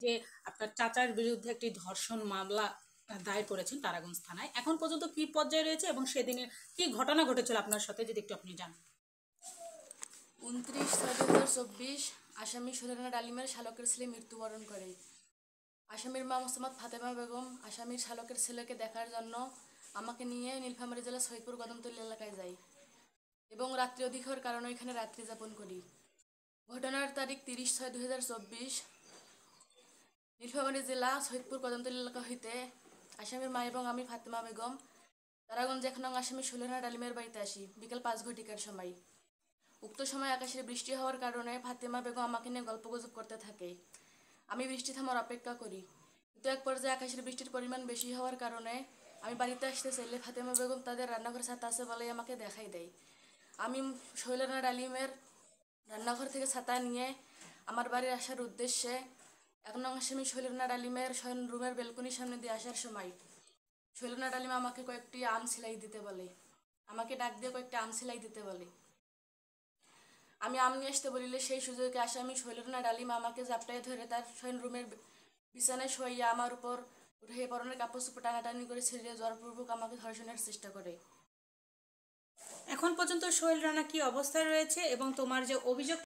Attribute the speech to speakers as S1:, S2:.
S1: যে আপনার চাচার বিরুদ্ধে একটি ধর্ষণ মামলা দায়ের করেছেন তারাগঞ্জ থানায়। এখন পর্যন্ত কি পর্যায়ে রয়েছে এবং সেদিনে কি ঘটনা ঘটেছিল আপনার সাথে, যদি একটু আপনি জানান।
S2: 29/6/2024 আসামি সুলেনা ডালিমের শালকের ছেলে মৃত্যুবরণ করে। আসামির মা মোসাম্মদ ফাতেমা বেগম আসামির শালকের ছেলেকে দেখার জন্য আমাকে নিয়ে নীলফামারী জেলা সৈয়দপুর কদমতলী এলাকায় যাই এবং রাত্রি অধিক হওয়ার কারণে এখানে রাত্রি যাপন করি। ঘটনার তারিখ 30/6/2024 নীলফামারী জেলা সৈয়দপুর কদমতলী এলাকা হইতে আসামির মা এবং আমি ফাতেমা বেগম তারাগঞ্জ 1 নং আসামি সুলেনা ডালিমের বাড়িতে আসি বিকেল 5 ঘটিকার সময়। উক্ত সময় আকাশের বৃষ্টি হওয়ার কারণে ফাতেমা বেগম আমাকে নিয়ে গল্পগুজব করতে থাকে। আমি বৃষ্টি থামার অপেক্ষা করি, কিন্তু এক পর্যায়ে আকাশের বৃষ্টির পরিমাণ বেশি হওয়ার কারণে আমি বাড়িতে আসতে চাইলে ফাতেমা বেগম তাদের রান্নাঘরে ছাতা আছে বলে আমাকে দেখাই দেয়। আমি শৈলেনা ডালিমের রান্নাঘর থেকে ছাতা নিয়ে আমার বাড়ির আসার উদ্দেশ্যে 1 নং আসামি শৈলেনা ডালিমের শয়ন রুমের বেলকনির সামনে দিয়ে আসার সময় শৈলেনা ডালিম আমাকে কয়েকটি আম সেলাই দিতে বলে, আমাকে ডাক দিয়ে কয়েকটি আম সেলাই দিতে বলে। আমি আম নিয়ে আসতে বলিলে সেই সুযোগে আসামি শৈলেনা ডালিম আমাকে জাপটায় ধরে তার শয়ন রুমের বিছানায় শোয়াইয়া আমার উপর উঠে পরনের কাপড় চোপড় টানাটানি করে ছেড়ে জোরপূর্বক আমাকে ধর্ষণের চেষ্টা করে।
S1: এখন পর্যন্ত সোহেল রানা কি অবস্থায় রয়েছে এবং তোমার যে অভিযোগ